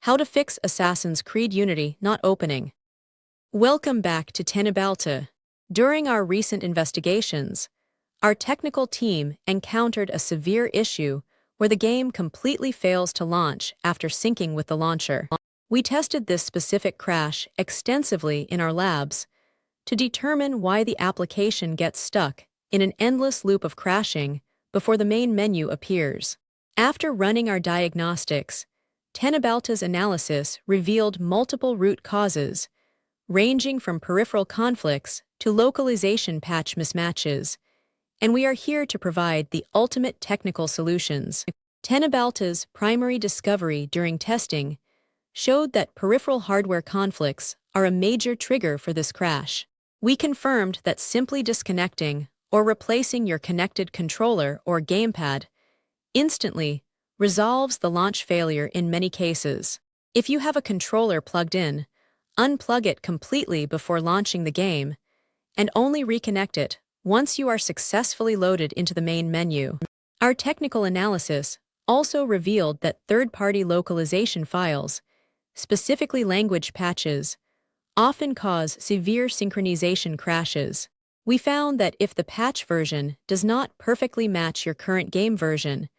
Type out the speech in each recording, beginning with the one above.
How to fix Assassin's Creed Unity not opening. Welcome back to Teknobalta. During our recent investigations, our technical team encountered a severe issue where the game completely fails to launch after syncing with the launcher. We tested this specific crash extensively in our labs to determine why the application gets stuck in an endless loop of crashing before the main menu appears. After running our diagnostics, Teknobalta's analysis revealed multiple root causes, ranging from peripheral conflicts to localization patch mismatches, and we are here to provide the ultimate technical solutions. Teknobalta's primary discovery during testing showed that peripheral hardware conflicts are a major trigger for this crash. We confirmed that simply disconnecting or replacing your connected controller or gamepad instantly resolves the launch failure in many cases. If you have a controller plugged in, unplug it completely before launching the game, and only reconnect it once you are successfully loaded into the main menu. Our technical analysis also revealed that third-party localization files, specifically language patches, often cause severe synchronization crashes. We found that if the patch version does not perfectly match your current game version,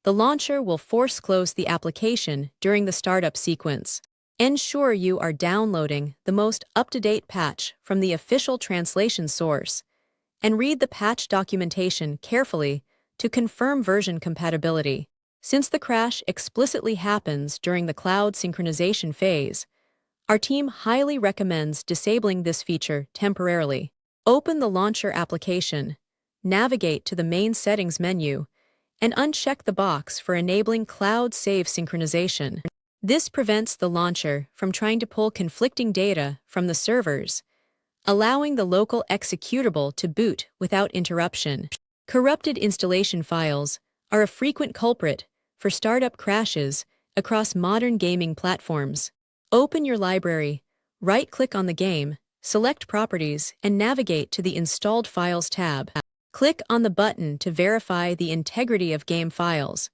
the launcher will force close the application during the startup sequence. Ensure you are downloading the most up-to-date patch from the official translation source, and read the patch documentation carefully to confirm version compatibility. Since the crash explicitly happens during the cloud synchronization phase, our team highly recommends disabling this feature temporarily. Open the launcher application, navigate to the main settings menu, and uncheck the box for enabling cloud save synchronization. This prevents the launcher from trying to pull conflicting data from the servers, allowing the local executable to boot without interruption. Corrupted installation files are a frequent culprit for startup crashes across modern gaming platforms. Open your library, right-click on the game, select Properties, and navigate to the Installed Files tab. Click on the button to verify the integrity of game files,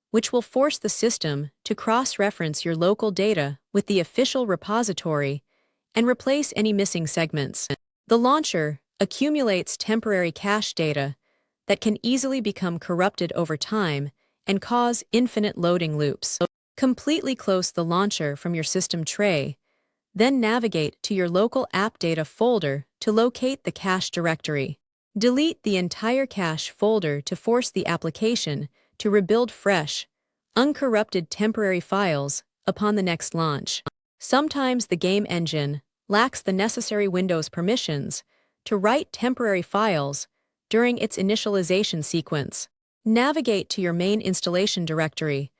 which will force the system to cross-reference your local data with the official repository and replace any missing segments. The launcher accumulates temporary cache data that can easily become corrupted over time and cause infinite loading loops. Completely close the launcher from your system tray, then navigate to your local AppData folder to locate the cache directory. Delete the entire cache folder to force the application to rebuild fresh, uncorrupted temporary files upon the next launch. Sometimes the game engine lacks the necessary Windows permissions to write temporary files during its initialization sequence. Navigate to your main installation directory,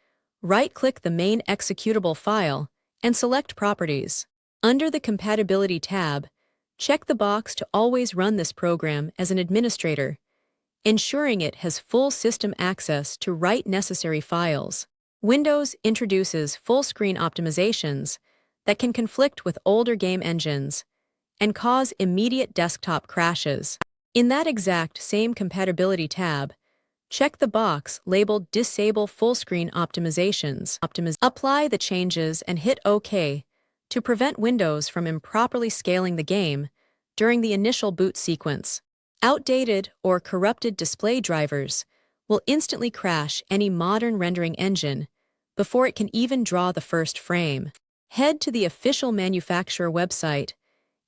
right-click the main executable file, and select Properties. Under the Compatibility tab, check the box to always run this program as an administrator, ensuring it has full system access to write necessary files. Windows introduces full-screen optimizations that can conflict with older game engines and cause immediate desktop crashes. In that exact same Compatibility tab, check the box labeled Disable Full-Screen Optimizations. Apply the changes and hit OK to prevent Windows from improperly scaling the game during the initial boot sequence. Outdated or corrupted display drivers will instantly crash any modern rendering engine before it can even draw the first frame. Head to the official manufacturer website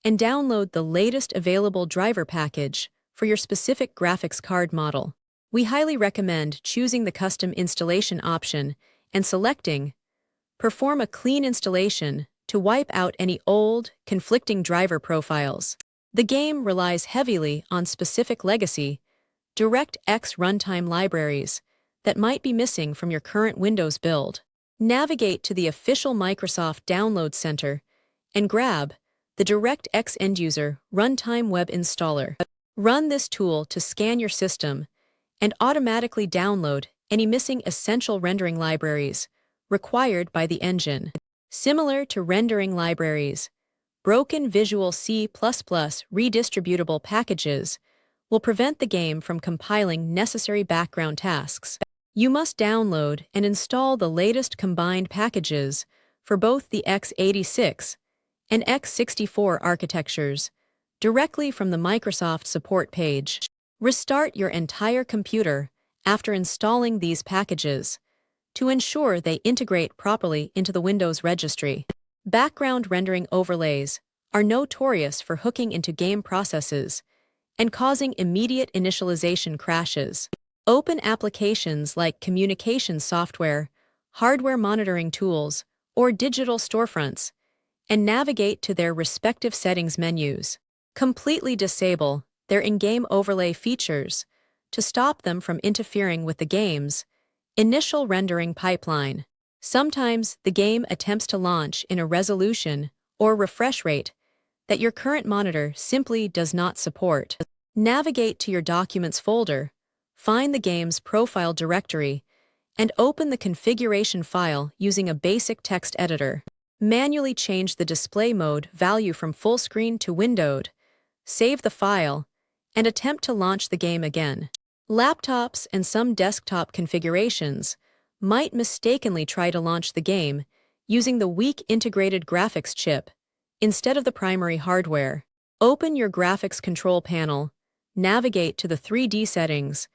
and download the latest available driver package for your specific graphics card model. We highly recommend choosing the custom installation option and selecting Perform a clean installation to wipe out any old, conflicting driver profiles. The game relies heavily on specific legacy DirectX runtime libraries that might be missing from your current Windows build. Navigate to the official Microsoft Download Center and grab the DirectX End-User Runtime Web Installer. Run this tool to scan your system and automatically download any missing essential rendering libraries required by the engine. Similar to rendering libraries, broken Visual C++ redistributable packages will prevent the game from compiling necessary background tasks. You must download and install the latest combined packages for both the x86 and x64 architectures directly from the Microsoft support page. Restart your entire computer after installing these packages to ensure they integrate properly into the Windows registry. Background rendering overlays are notorious for hooking into game processes and causing immediate initialization crashes. Open applications like communication software, hardware monitoring tools, or digital storefronts, and navigate to their respective settings menus. Completely disable their in-game overlay features to stop them from interfering with the game's initial rendering pipeline. Sometimes the game attempts to launch in a resolution or refresh rate that your current monitor simply does not support. Navigate to your Documents folder, find the game's profile directory, and open the configuration file using a basic text editor. Manually change the display mode value from full screen to windowed, save the file, and attempt to launch the game again. Laptops and some desktop configurations might mistakenly try to launch the game using the weak integrated graphics chip instead of the primary hardware. Open your graphics control panel, navigate to the 3D settings,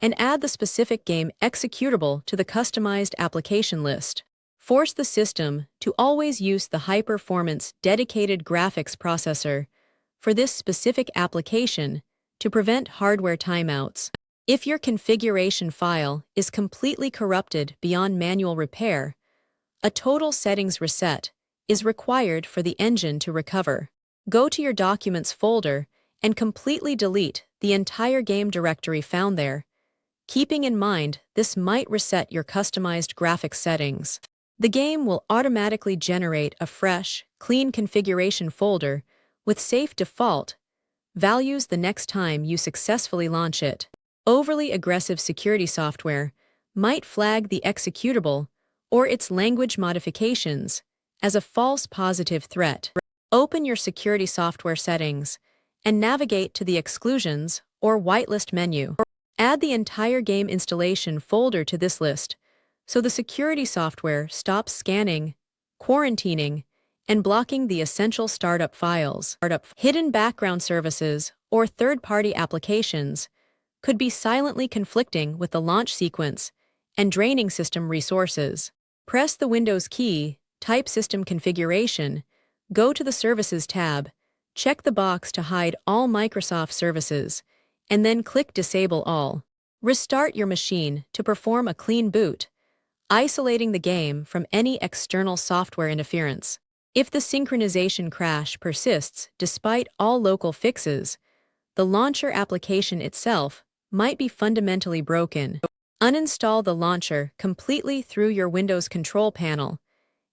and add the specific game executable to the customized application list. Force the system to always use the high-performance dedicated graphics processor for this specific application to prevent hardware timeouts. If your configuration file is completely corrupted beyond manual repair, a total settings reset is required for the engine to recover. Go to your Documents folder and completely delete the entire game directory found there, keeping in mind this might reset your customized graphics settings. The game will automatically generate a fresh, clean configuration folder with safe default values the next time you successfully launch it. Overly aggressive security software might flag the executable or its language modifications as a false positive threat. Open your security software settings and navigate to the Exclusions or Whitelist menu. Add the entire game installation folder to this list so the security software stops scanning, quarantining, and blocking the essential startup files. Hidden background services or third-party applications could be silently conflicting with the launch sequence and draining system resources. Press the Windows key, type System Configuration, go to the Services tab, check the box to hide all Microsoft services, and then click Disable All. Restart your machine to perform a clean boot, isolating the game from any external software interference. If the synchronization crash persists despite all local fixes, the launcher application itself might be fundamentally broken. Uninstall the launcher completely through your Windows control panel,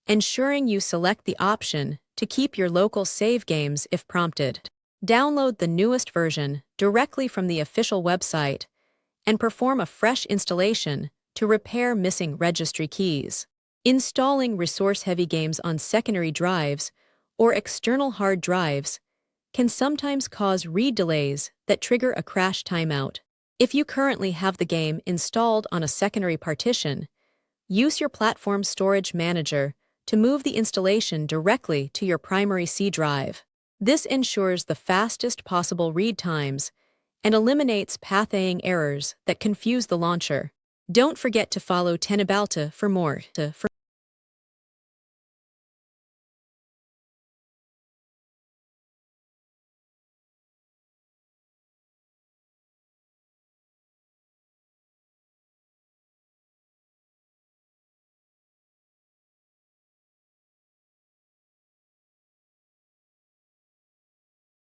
ensuring you select the option to keep your local save games if prompted. Download the newest version directly from the official website and perform a fresh installation to repair missing registry keys. Installing resource-heavy games on secondary drives or external hard drives can sometimes cause read delays that trigger a crash timeout. If you currently have the game installed on a secondary partition, use your platform storage manager to move the installation directly to your primary C drive. This ensures the fastest possible read times and eliminates pathing errors that confuse the launcher. Don't forget to follow Teknobalta for more.